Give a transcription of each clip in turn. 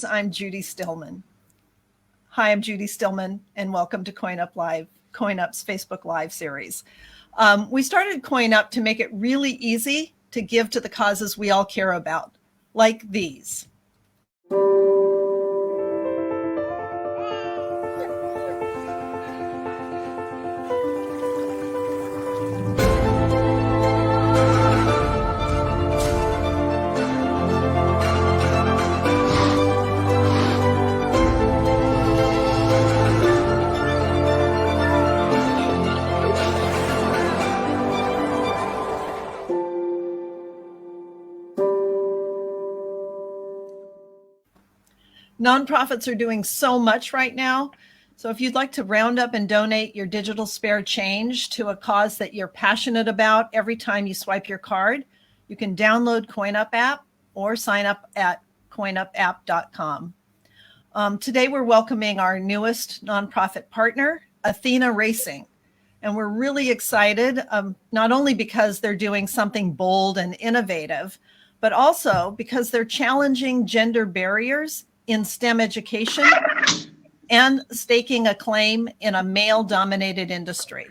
I'm Judy Stillman. Hi, I'm Judy Stillman, and welcome to CoinUp Live, CoinUp's Facebook Live series. We started CoinUp to make it really easy to give to the causes we all care about, like these. Nonprofits are doing so much right now. So if you'd like to round up and donate your digital spare change to a cause that you're passionate about every time you swipe your card, you can download CoinUp app or sign up at coinupapp.com. Today, we're welcoming our newest nonprofit partner, Athena Racing. And we're really excited, not only because they're doing something bold and innovative, but also because they're challenging gender barriers in STEM education and staking a claim in a male-dominated industry.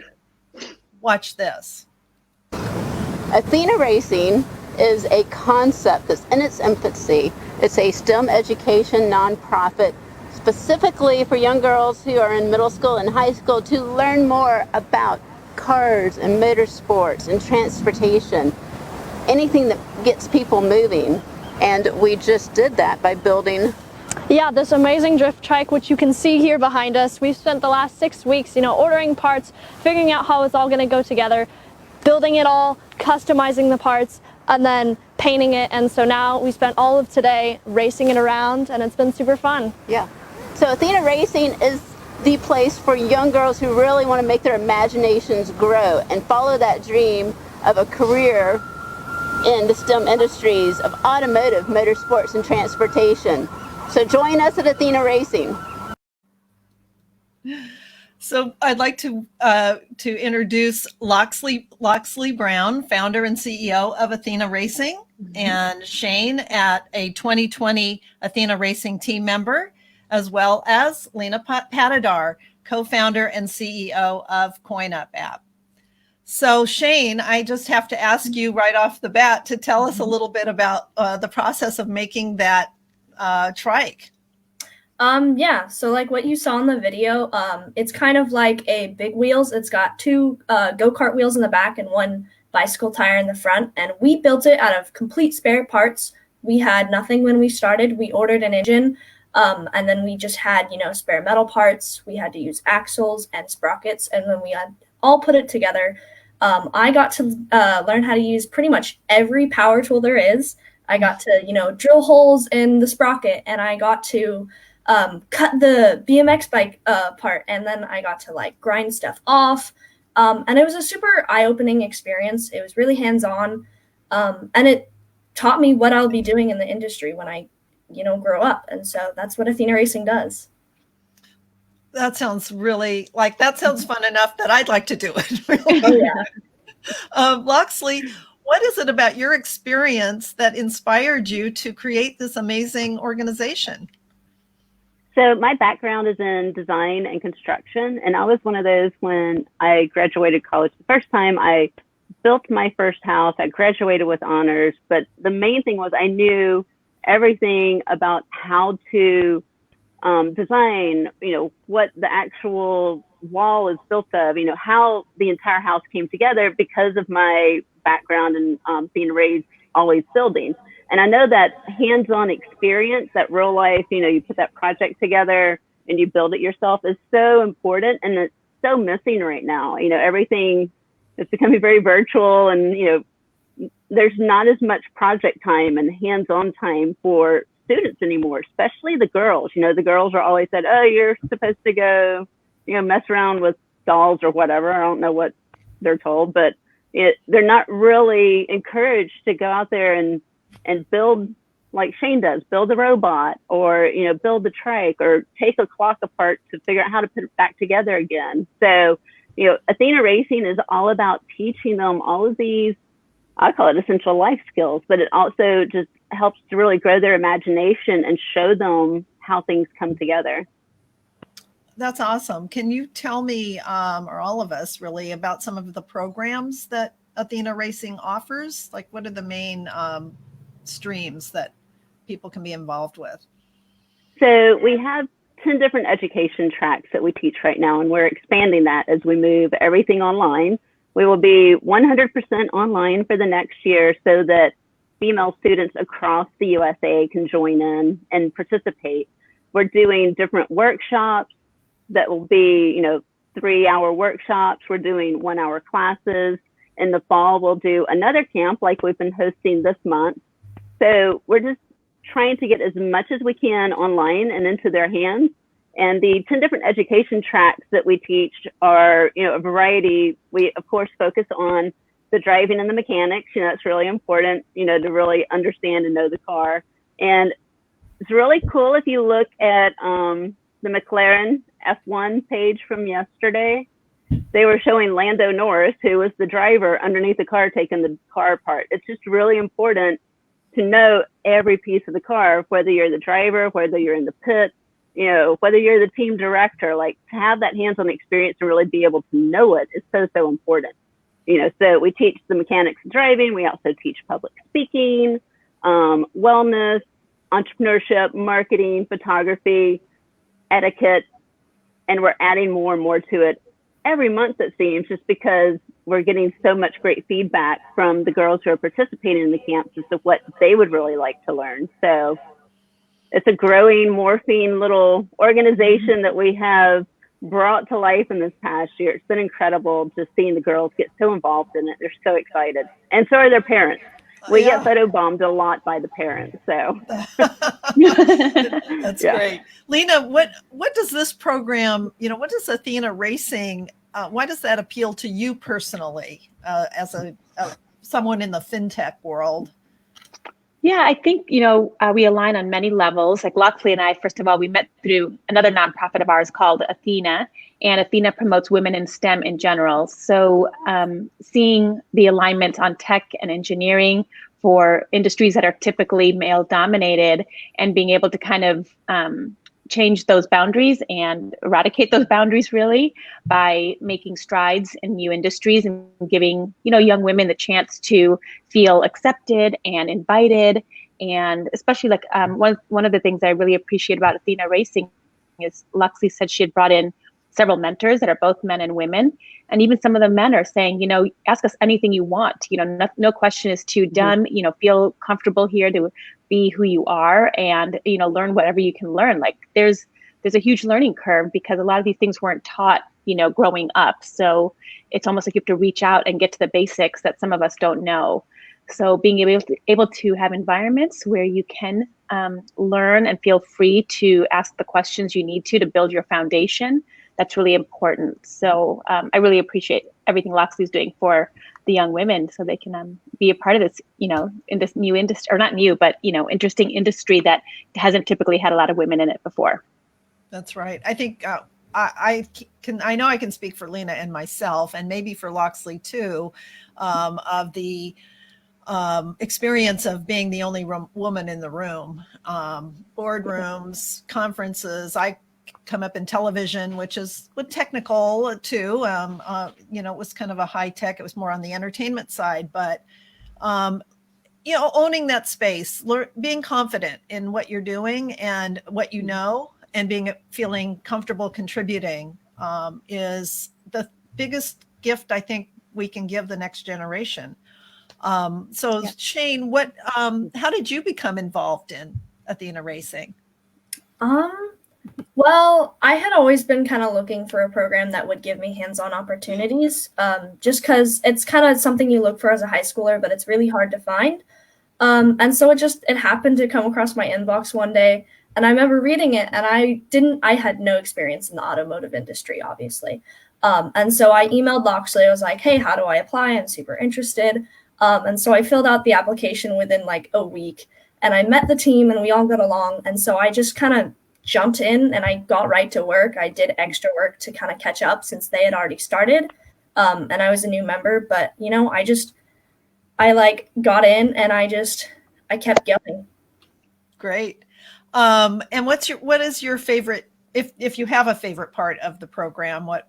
Watch this. Athena Racing is a concept that's in its infancy. It's a STEM education nonprofit specifically for young girls who are in middle school and high school to learn more about cars and motorsports and transportation, anything that gets people moving. And we just did that by building this amazing drift trike, which you can see here behind us. We've spent the last 6 weeks, ordering parts, figuring out how it's all going to go together, building it all, customizing the parts, and then painting it. And so now we spent all of today racing it around, and it's been super fun. Yeah. So Athena Racing is the place for young girls who really want to make their imaginations grow and follow that dream of a career in the STEM industries of automotive, motorsports, and transportation. So join us at Athena Racing. So I'd like to introduce Loxley Browne, founder and CEO of Athena Racing, and Shane, at a 2020 Athena Racing team member, as well as Leena Patidar, co-founder and CEO of CoinUp app. So Shane, I just have to ask you right off the bat to tell us a little bit about the process of making that trike. So like what you saw in the video, it's kind of like a big wheels. It's got two go-kart wheels in the back and one bicycle tire in the front. And we built it out of complete spare parts. We had nothing when we started. We ordered an engine, and then we just had, spare metal parts. We had to use axles and sprockets, and then we had all put it together. I got to learn how to use pretty much every power tool there is. I got to, drill holes in the sprocket, and I got to cut the BMX bike part, and then I got to grind stuff off. And it was a super eye-opening experience. It was really hands-on, and it taught me what I'll be doing in the industry when I, grow up. And so that's what Athena Racing does. That sounds really that sounds fun enough that I'd like to do it. Oh, yeah. Loxley, what is it about your experience that inspired you to create this amazing organization? So my background is in design and construction, and I was one of those when I graduated college. The first time I built my first house, I graduated with honors, but the main thing was I knew everything about how to design, what the actual wall is built of, how the entire house came together because of my background and being raised always building. And I know that hands-on experience, that real life, you put that project together and you build it yourself is so important, and it's so missing right now. Everything is becoming very virtual, and, there's not as much project time and hands-on time for students anymore, especially the girls. The girls are always said, oh, you're supposed to go, mess around with dolls or whatever. I don't know what they're told, but they're not really encouraged to go out there and build like Shane does, build a robot, or, build the trike, or take a clock apart to figure out how to put it back together again. So, Athena Racing is all about teaching them all of these I call it essential life skills, but it also just helps to really grow their imagination and show them how things come together. That's awesome. Can you tell me, or all of us really, about some of the programs that Athena Racing offers? Like, what are the main streams that people can be involved with? So we have 10 different education tracks that we teach right now, and we're expanding that as we move everything online. We will be 100% online for the next year so that female students across the USA can join in and participate. We're doing different workshops that will be, 3-hour workshops. We're doing 1-hour classes. In the fall, we'll do another camp like we've been hosting this month. So we're just trying to get as much as we can online and into their hands. And the 10 different education tracks that we teach are, a variety. We, of course, focus on the driving and the mechanics. It's really important, to really understand and know the car. And it's really cool if you look at the McLaren F1 page from yesterday. They were showing Lando Norris, who was the driver, underneath the car taking the car apart. It's just really important to know every piece of the car, whether you're the driver, whether you're in the pit, whether you're the team director, like to have that hands-on experience and really be able to know it is so, so important. So we teach the mechanics of driving. We also teach public speaking, wellness, entrepreneurship, marketing, photography, etiquette, and we're adding more and more to it every month, it seems, just because we're getting so much great feedback from the girls who are participating in the camps as to what they would really like to learn. So it's a growing, morphing little organization that we have brought to life in this past year. It's been incredible just seeing the girls get so involved in it. They're so excited. And so are their parents. We get photobombed a lot by the parents. So that's great. Leena, what does this program, what does Athena Racing, why does that appeal to you personally as someone in the fintech world? Yeah, I think, we align on many levels. Like Loxley and I, first of all, we met through another nonprofit of ours called Athena, and Athena promotes women in STEM in general. So seeing the alignment on tech and engineering for industries that are typically male dominated and being able to kind of change those boundaries and eradicate those boundaries really by making strides in new industries and giving, young women the chance to feel accepted and invited. And especially like one of the things I really appreciate about Athena Racing is Loxley said she had brought in several mentors that are both men and women. And even some of the men are saying, ask us anything you want. No question is too dumb. Feel comfortable here to be who you are and, learn whatever you can learn. Like there's a huge learning curve because a lot of these things weren't taught, growing up. So it's almost like you have to reach out and get to the basics that some of us don't know. So being able to have environments where you can learn and feel free to ask the questions you need to build your foundation, that's really important. So I really appreciate everything Loxley's doing for the young women so they can be a part of this, in this new industry, or not new, but, interesting industry that hasn't typically had a lot of women in it before. That's right. I think I know I can speak for Leena and myself, and maybe for Loxley too, of the experience of being the only woman in the room, boardrooms, conferences. I come up in television, which is technical too. It was kind of a high tech. It was more on the entertainment side, but owning that space, being confident in what you're doing and what you know, and feeling comfortable contributing is the biggest gift I think we can give the next generation. Shane, how did you become involved in Athena Racing? Well, I had always been kind of looking for a program that would give me hands-on opportunities, just because it's kind of something you look for as a high schooler, but it's really hard to find. And so it happened to come across my inbox one day, and I remember reading it, and I had no experience in the automotive industry, obviously. And so I emailed Loxley. I was like, hey, how do I apply? I'm super interested. And so I filled out the application within like a week, and I met the team, and we all got along. And so I just kind of jumped in and I got right to work. I did extra work to kind of catch up since they had already started. And I was a new member, but I I like got in and I kept going. Great. And what is your favorite, if you have a favorite part of the program, what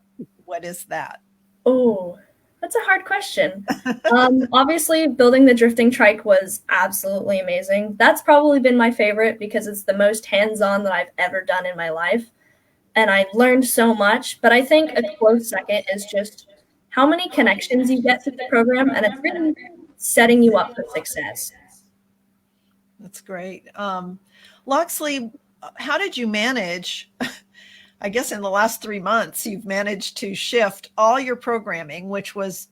is that? Oh, that's a hard question. Obviously, building the drifting trike was absolutely amazing. That's probably been my favorite because it's the most hands-on that I've ever done in my life. And I learned so much. But I think a close second is just how many connections you get through the program. And it's really setting you up for success. That's great. Loxley, how did you manage? I guess in the last 3 months, you've managed to shift all your programming, which was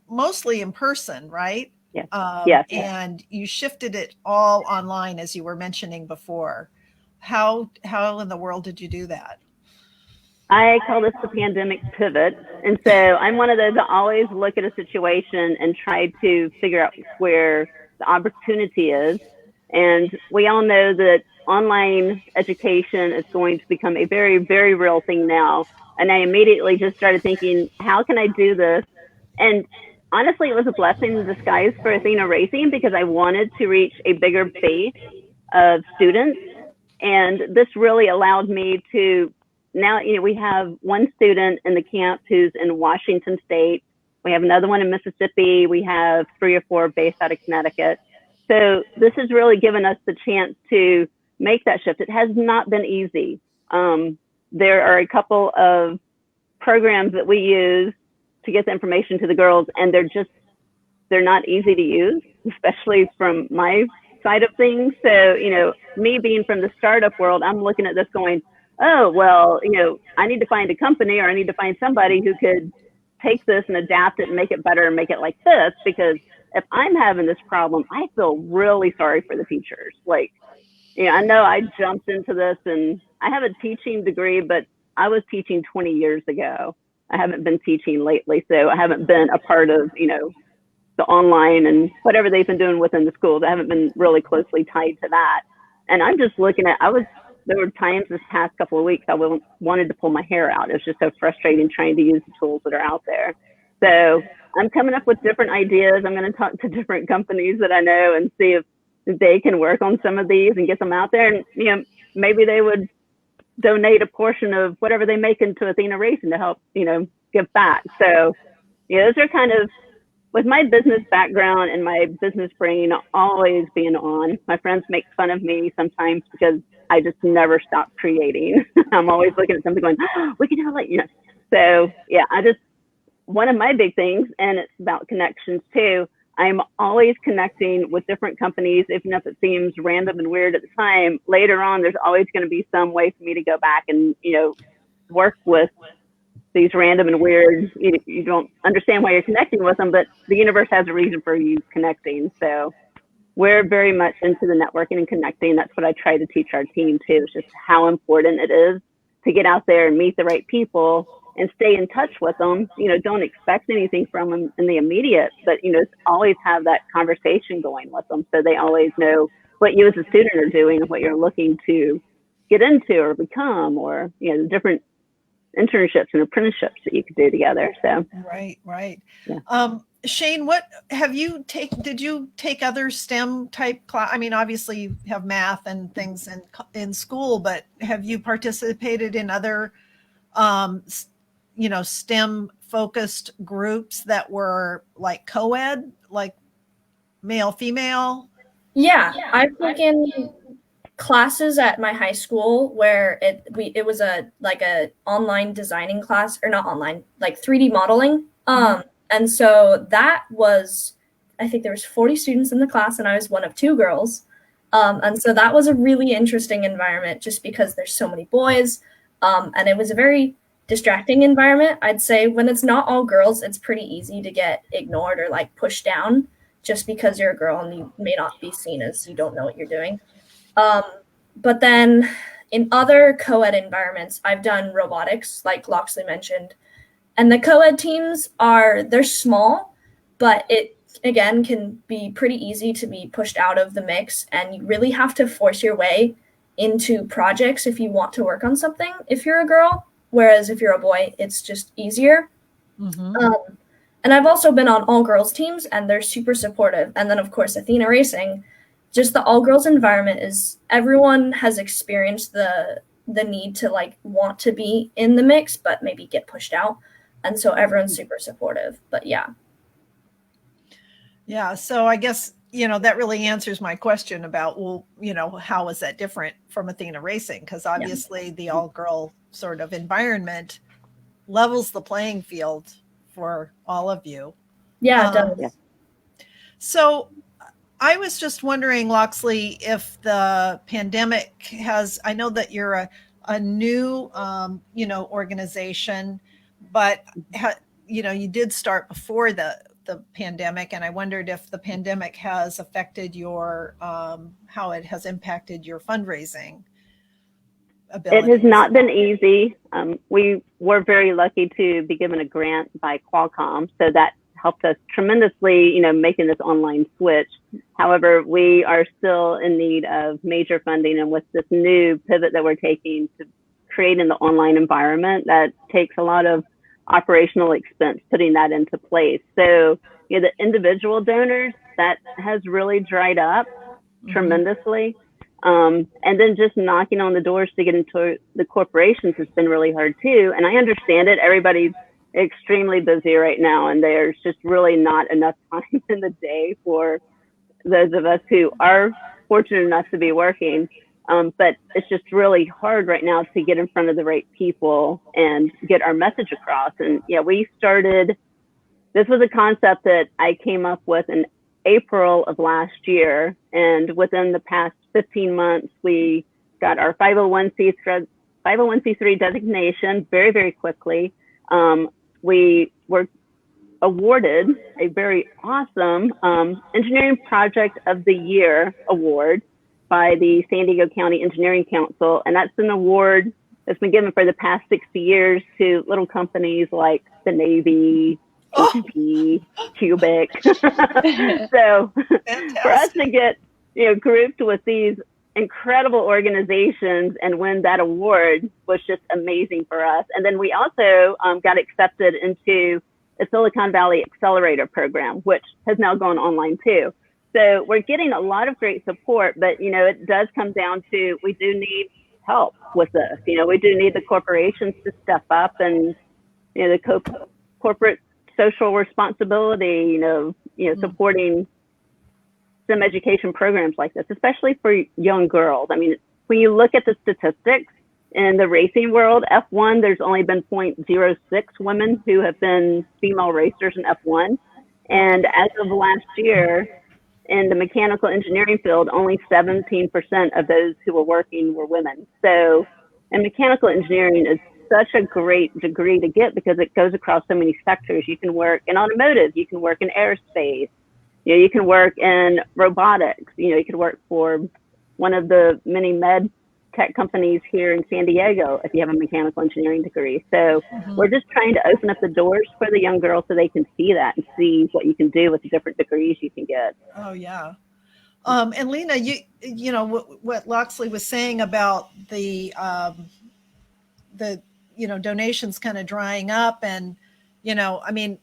mostly in person, right? Yes. Yes. And you shifted it all online, as you were mentioning before. How in the world did you do that? I call this the pandemic pivot. And so I'm one of those that always look at a situation and try to figure out where the opportunity is. And we all know that online education is going to become a very, very real thing now. And I immediately just started thinking, how can I do this? And honestly, it was a blessing in disguise for Athena Racing because I wanted to reach a bigger base of students. And this really allowed me to, now, we have one student in the camp who's in Washington State. We have another one in Mississippi. We have 3 or 4 based out of Connecticut. So this has really given us the chance to make that shift. It has not been easy. There are a couple of programs that we use to get the information to the girls, and they're not easy to use, especially from my side of things. So, me being from the startup world, I'm looking at this going, oh, well, I need to find a company or I need to find somebody who could take this and adapt it and make it better and make it like this, because if I'm having this problem, I feel really sorry for the teachers. Like, I know I jumped into this and I have a teaching degree, but I was teaching 20 years ago. I haven't been teaching lately, so I haven't been a part of, the online and whatever they've been doing within the schools. I haven't been really closely tied to that. And I'm just looking at, there were times this past couple of weeks I wanted to pull my hair out. It was just so frustrating trying to use the tools that are out there. So I'm coming up with different ideas. I'm going to talk to different companies that I know and see if they can work on some of these and get them out there. And, maybe they would donate a portion of whatever they make into Athena Racing to help, give back. So, those are kind of, with my business background and my business brain always being on, my friends make fun of me sometimes because I just never stop creating. I'm always looking at something going, oh, we can do it, So yeah, one of my big things, and it's about connections too. I'm always connecting with different companies, even if it seems random and weird at the time. Later on, there's always going to be some way for me to go back and, work with these random and weird, you don't understand why you're connecting with them, but the universe has a reason for you connecting. So we're very much into the networking and connecting. That's what I try to teach our team too, is just how important it is to get out there and meet the right people and stay in touch with them. Don't expect anything from them in the immediate, but, always have that conversation going with them so they always know what you as a student are doing and what you're looking to get into or become, or, the different internships and apprenticeships that you could do together. So right. Yeah. Shane, did you take other STEM type class? I mean, obviously you have math and things in school, but have you participated in other STEM focused groups that were like co-ed, like male female? Yeah, I've taken classes at my high school where it was a online designing class, or not online, like 3D modeling. And so that was, I think there was 40 students in the class and I was one of 2 girls. And so that was a really interesting environment just because there's so many boys. And it was a very distracting environment. I'd say when it's not all girls, it's pretty easy to get ignored or like pushed down just because you're a girl and you may not be seen as you don't know what you're doing. But then in other co-ed environments, I've done robotics, like Loxley mentioned, and the co-ed teams they're small, but it, again, can be pretty easy to be pushed out of the mix, and you really have to force your way into projects if you want to work on something if you're a girl, whereas if you're a boy, it's just easier. And I've also been on all girls teams, and they're super supportive. And then of course Athena Racing, just the all girls environment is, everyone has experienced the need to like want to be in the mix but maybe get pushed out, and so everyone's super supportive. But yeah. So I guess, that really answers my question about, well, how is that different from Athena Racing? Because obviously the all-girl sort of environment levels the playing field for all of you. Yeah, it does. Yeah. So I was just wondering, Loxley, if the pandemic has, I know that you're a new, organization, but, you did start before the pandemic. And I wondered if the pandemic has affected your, how it has impacted your fundraising abilities. It has not been easy. We were very lucky to be given a grant by Qualcomm, so that helped us tremendously, making this online switch. However, we are still in need of major funding, and with this new pivot that we're taking to create in the online environment, that takes a lot of operational expense putting that into place. So, the individual donors, that has really dried up tremendously. And then just knocking on the doors to get into the corporations has been really hard too. And I understand it. Everybody's extremely busy right now, and there's just really not enough time in the day for those of us who are fortunate enough to be working. But it's just really hard right now to get in front of the right people and get our message across. And we started, this was a concept that I came up with in April of last year. And within the past 15 months, we got our 501c3 designation very, very quickly. We were awarded a very awesome Engineering Project of the Year award by the San Diego County Engineering Council. And that's an award that's been given for the past 60 years to little companies like the Navy, HP, Cubic. So for us to get grouped with these incredible organizations and win that award was just amazing for us. And then we also got accepted into the Silicon Valley Accelerator program, which has now gone online too. So we're getting a lot of great support, but it does come down to, we do need help with this. We do need the corporations to step up, and the corporate social responsibility, supporting STEM education programs like this, especially for young girls. I mean, when you look at the statistics in the racing world, F1, there's only been 0.06 women who have been female racers in F1. And as of last year, in the mechanical engineering field, only 17% of those who were working were women. So, and mechanical engineering is such a great degree to get because it goes across so many sectors. You can work in automotive, you can work in aerospace, you can work in robotics, you can work for one of the many med tech companies here in San Diego if you have a mechanical engineering degree. So we're just trying to open up the doors for the young girls so they can see that and see what you can do with the different degrees you can get. Oh yeah. And Leena, you know what Loxley was saying about the donations kind of drying up, and I mean,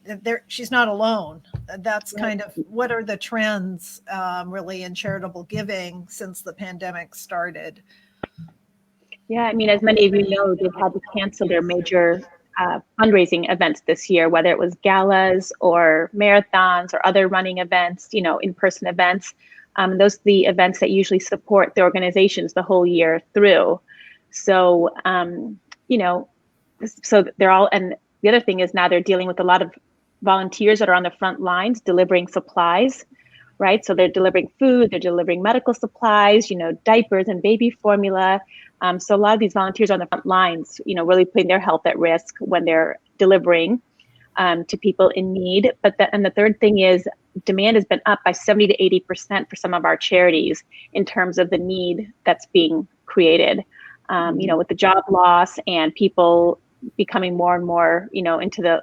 she's not alone. That's kind of, what are the trends really in charitable giving since the pandemic started? Yeah, I mean, as many of you know, they've had to cancel their major fundraising events this year, whether it was galas or marathons or other running events, in-person events. Those are the events that usually support the organizations the whole year through. So, so they're all, and the other thing is now they're dealing with a lot of volunteers that are on the front lines delivering supplies, right? So they're delivering food, they're delivering medical supplies, diapers and baby formula. So a lot of these volunteers are on the front lines, really putting their health at risk when they're delivering to people in need. And the third thing is demand has been up by 70 to 80% for some of our charities in terms of the need that's being created. With the job loss and people becoming more and more, into the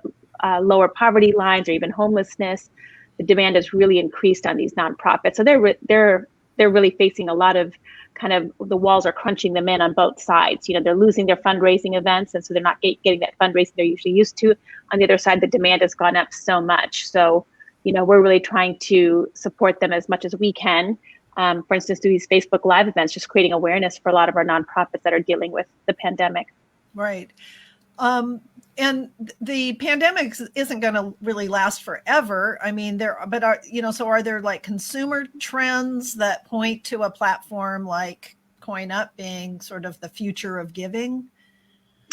lower poverty lines or even homelessness, the demand has really increased on these nonprofits. So they're they're really facing a lot of kind of, the walls are crunching them in on both sides. You know, they're losing their fundraising events, and so they're not getting that fundraising they're usually used to. On the other side, the demand has gone up so much. So, you know, we're really trying to support them as much as we can. For instance, through these Facebook Live events, just creating awareness for a lot of our nonprofits that are dealing with the pandemic. Right. And the pandemic isn't going to really last forever. I mean, are there like consumer trends that point to a platform like CoinUp being sort of the future of giving?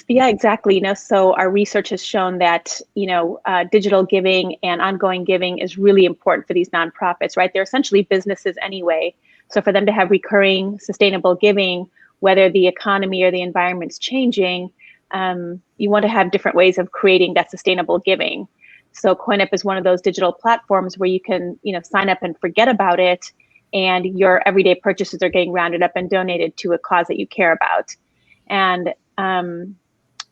Yeah, exactly. You know, so our research has shown that, you know, digital giving and ongoing giving is really important for these nonprofits, right? They're essentially businesses anyway. So for them to have recurring, sustainable giving, whether the economy or the environment's changing, you want to have different ways of creating that sustainable giving. So CoinUp is one of those digital platforms where you can, you know, sign up and forget about it, and your everyday purchases are getting rounded up and donated to a cause that you care about. And,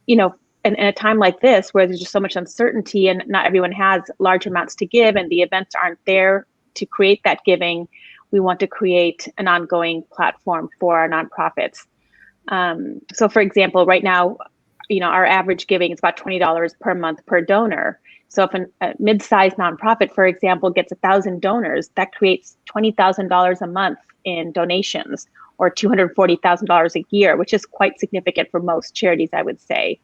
you know, in a time like this where there's just so much uncertainty and not everyone has large amounts to give and the events aren't there to create that giving, we want to create an ongoing platform for our nonprofits. So for example, right now, you know, our average giving is about $20 per month per donor. So if a mid-sized nonprofit, for example, gets 1,000 donors, that creates $20,000 a month in donations, or $240,000 a year, which is quite significant for most charities, I would say.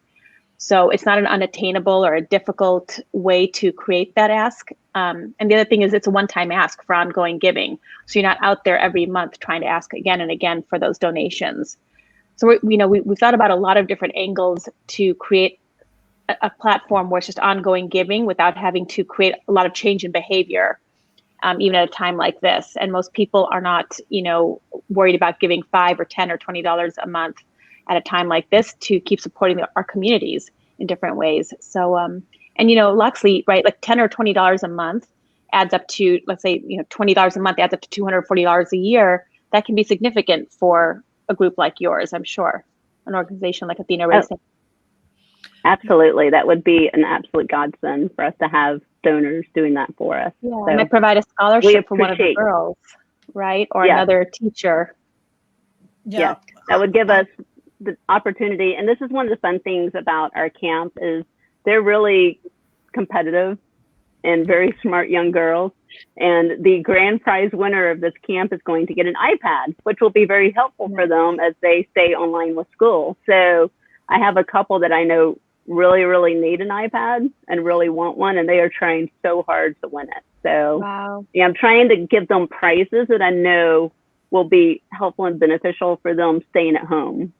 So it's not an unattainable or a difficult way to create that ask. And the other thing is it's a one-time ask for ongoing giving. So you're not out there every month trying to ask again and again for those donations. So we've thought about a lot of different angles to create a platform where it's just ongoing giving without having to create a lot of change in behavior, even at a time like this. And most people are not, you know, worried about giving $5 or $10 or $20 a month at a time like this to keep supporting our communities in different ways. So, and you know, Loxley, right, like $10 or $20 a month adds up to, let's say, you know, $20 a month adds up to $240 a year. That can be significant for a group like yours, I'm sure, an organization like Athena Racing. Absolutely. That would be an absolute godsend for us to have donors doing that for us. Yeah, so and might provide a scholarship for one of the girls, right? Or another teacher. Yeah. That would give us the opportunity. And this is one of the fun things about our camp is they're really competitive and very smart young girls. And the grand prize winner of this camp is going to get an iPad, which will be very helpful for them as they stay online with school. So I have a couple that I know really, really need an iPad and really want one, and they are trying so hard to win it. So yeah, I'm trying to give them prizes that I know will be helpful and beneficial for them staying at home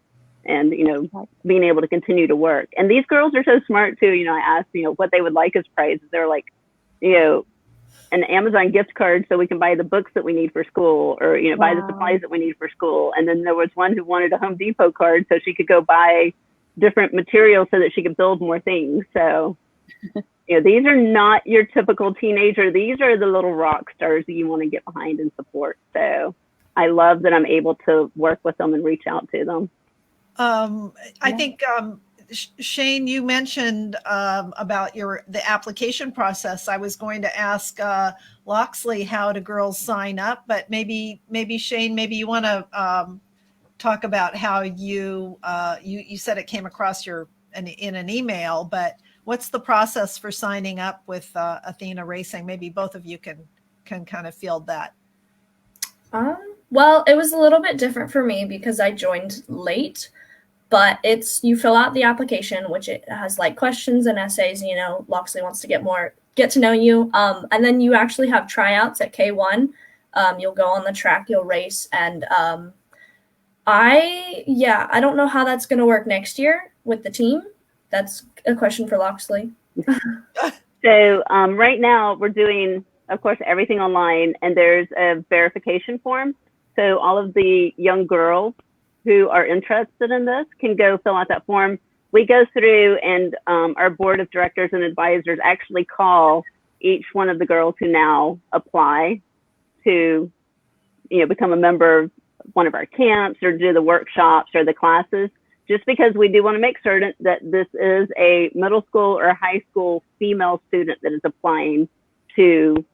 and, you know, being able to continue to work. And these girls are so smart too. You know, I asked, you know, what they would like as prizes. They're like, you know, an Amazon gift card so we can buy the books that we need for school, or, you know, buy the supplies that we need for school. And then there was one who wanted a Home Depot card so she could go buy different materials so that she could build more things. So, you know, these are not your typical teenager. These are the little rock stars that you want to get behind and support. So I love that I'm able to work with them and reach out to them. I think, Shane, you mentioned about the application process. I was going to ask Loxley how do girls sign up, but maybe Shane, maybe you want to talk about how you said it came across in an email, but what's the process for signing up with Athena Racing? Maybe both of you can kind of field that. Well, it was a little bit different for me because I joined late. But you fill out the application, which it has like questions and essays. You know, Loxley wants to get to know you. And then you actually have tryouts at K1. You'll go on the track, you'll race. And I don't know how that's going to work next year with the team. That's a question for Loxley. So right now we're doing, of course, everything online, and there's a verification form. So all of the young girls who are interested in this can go fill out that form. We go through and our board of directors and advisors actually call each one of the girls who now apply to, you know, become a member of one of our camps or do the workshops or the classes, just because we do want to make certain that this is a middle school or high school female student that is applying to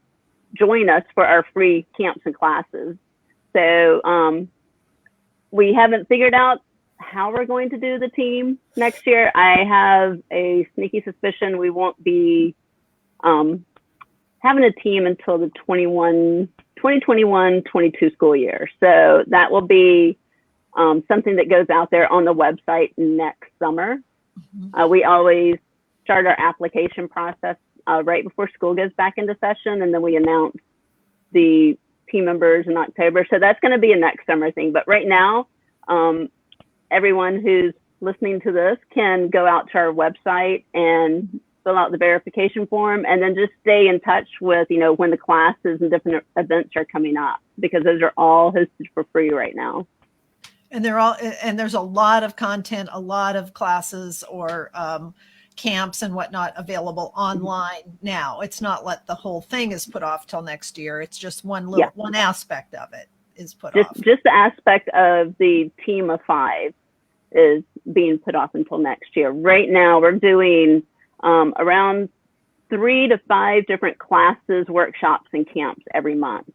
join us for our free camps and classes. So we haven't figured out how we're going to do the team next year. I have a sneaky suspicion we won't be having a team until the 2021-22 school year. So that will be something that goes out there on the website next summer. We always start our application process right before school goes back into session, and then we announce the team members in October. So that's going to be a next summer thing. But right now, everyone who's listening to this can go out to our website and fill out the verification form, and then just stay in touch with, you know, when the classes and different events are coming up, because those are all hosted for free right now. And there's a lot of content, a lot of classes or camps and whatnot available online now. It's not like the whole thing is put off till next year. It's just one aspect of it is put off. Just the aspect of the team of 5 is being put off until next year. Right now, we're doing around 3 to 5 different classes, workshops, and camps every month.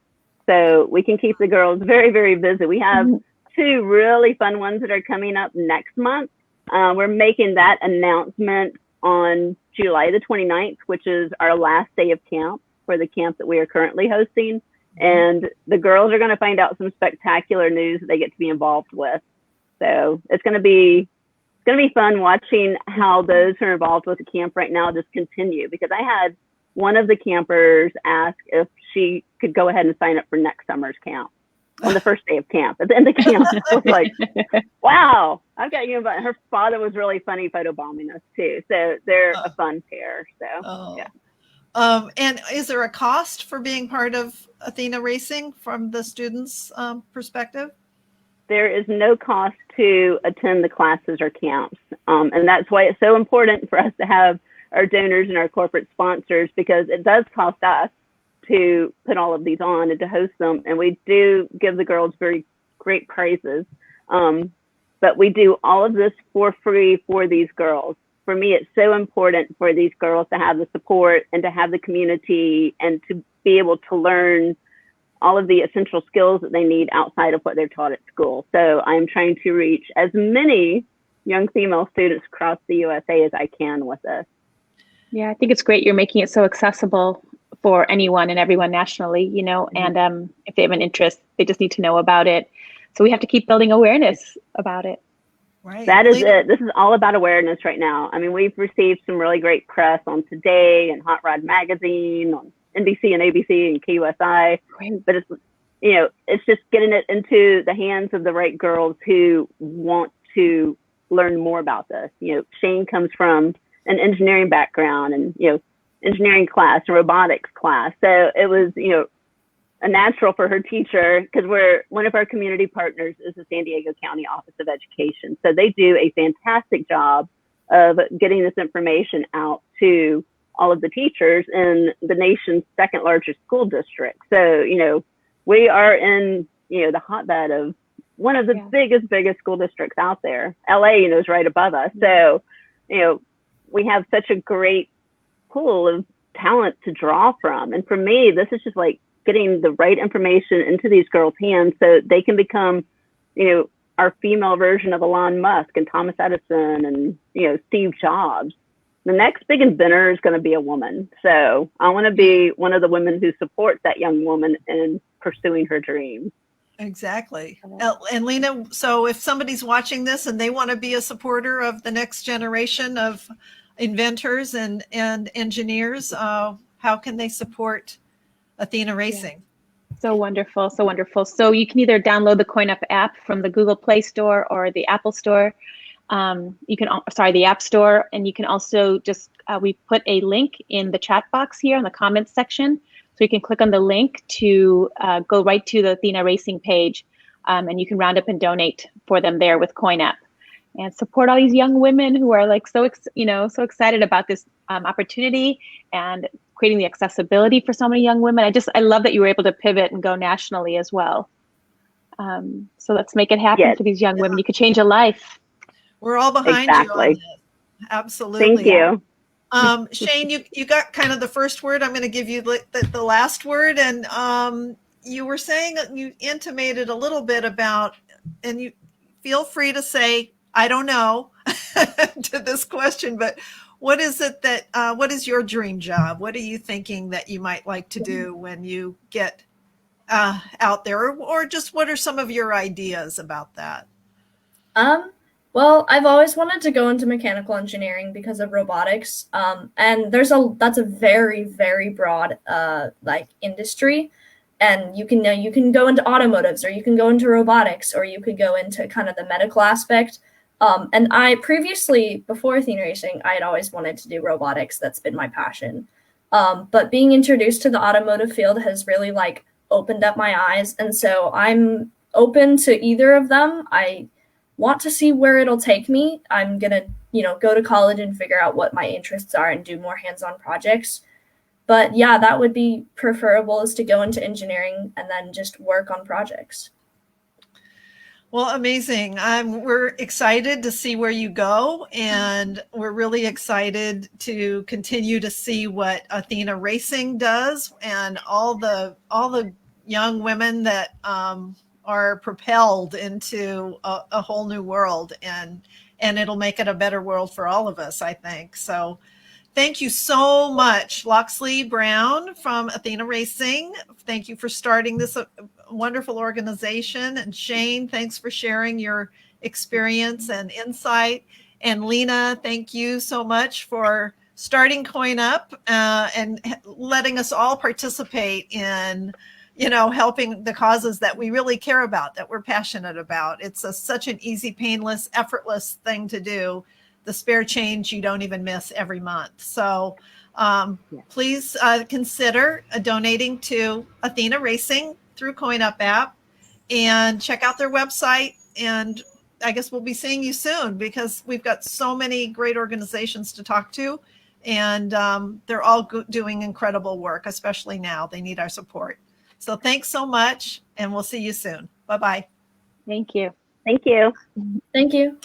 So we can keep the girls very, very busy. We have 2 really fun ones that are coming up next month. We're making that announcement on July the 29th, which is our last day of camp for the camp that we are currently hosting. And the girls are going to find out some spectacular news that they get to be involved with. So it's going to be fun watching how those who are involved with the camp right now just continue, because I had one of the campers ask if she could go ahead and sign up for next summer's camp on the first day of camp. At the end of camp, I was like, wow, I've got you. But her father was really funny photobombing us too. So they're a fun pair. So, yeah. And is there a cost for being part of Athena Racing from the students' perspective? There is no cost to attend the classes or camps. And that's why it's so important for us to have our donors and our corporate sponsors, because it does cost us to put all of these on and to host them. And we do give the girls very great prizes. But we do all of this for free for these girls. For me, it's so important for these girls to have the support and to have the community and to be able to learn all of the essential skills that they need outside of what they're taught at school. So I'm trying to reach as many young female students across the USA as I can with this. Yeah, I think it's great you're making it so accessible for anyone and everyone nationally, you know, and if they have an interest, they just need to know about it. So we have to keep building awareness about it. Right. That is it. This is all about awareness right now. I mean, we've received some really great press on Today and Hot Rod Magazine, on NBC and ABC and KUSI. Great. But it's, you know, it's just getting it into the hands of the right girls who want to learn more about this. You know, Shane comes from an engineering background and, you know, engineering class, robotics class. So it was, you know, a natural for her teacher, because one of our community partners is the San Diego County Office of Education. So they do a fantastic job of getting this information out to all of the teachers in the nation's second largest school district. So, you know, we are in, you know, the hotbed of one of the biggest school districts out there. LA, you know, is right above us. So, you know, we have such a great pool of talent to draw from. And for me, this is just like getting the right information into these girls' hands so they can become, you know, our female version of Elon Musk and Thomas Edison and, you know, Steve Jobs. The next big inventor is going to be a woman. So I want to be one of the women who supports that young woman in pursuing her dreams. Exactly. And Leena, so if somebody's watching this and they want to be a supporter of the next generation of inventors and engineers, how can they support Athena Racing? So wonderful, so wonderful. So you can either download the CoinUp app from the Google Play Store or the Apple Store. The App Store, and you can also just, we put a link in the chat box here in the comments section. So you can click on the link to go right to the Athena Racing page, and you can round up and donate for them there with CoinUp, and support all these young women who are like so excited about this opportunity and creating the accessibility for so many young women. I love that you were able to pivot and go nationally as well. So let's make it happen for these young women. You could change a life. We're all behind you on this. Absolutely. Thank you. Shane, you got kind of the first word. I'm going to give you the last word. And you were saying, you intimated a little bit about, and you feel free to say, I don't know to this question, but what is it that, what is your dream job? What are you thinking that you might like to do when you get out there, or just what are some of your ideas about that? Well, I've always wanted to go into mechanical engineering because of robotics. And that's a very, very broad like industry. And you can go into automotives, or you can go into robotics, or you could go into kind of the medical aspect. And I previously, before Athena Racing, I had always wanted to do robotics. That's been my passion. But being introduced to the automotive field has really like opened up my eyes. And so I'm open to either of them. I want to see where it'll take me. I'm going to, go to college and figure out what my interests are and do more hands-on projects. But yeah, that would be preferable, is to go into engineering and then just work on projects. Well, amazing. We're excited to see where you go, and we're really excited to continue to see what Athena Racing does, and all the young women that are propelled into a whole new world, and it'll make it a better world for all of us, I think. So thank you so much, Loxley Browne from Athena Racing. Thank you for starting this wonderful organization. And Shane, thanks for sharing your experience and insight. And Leena, thank you so much for starting Coin Up and letting us all participate in, helping the causes that we really care about, that we're passionate about. It's such an easy, painless, effortless thing to do. The spare change you don't even miss every month. So please consider donating to Athena Racing through Coin Up app, and check out their website. And I guess we'll be seeing you soon, because we've got so many great organizations to talk to, and they're all doing incredible work, especially now. They need our support. So thanks so much, and we'll see you soon. Bye-bye. Thank you. Thank you. Thank you.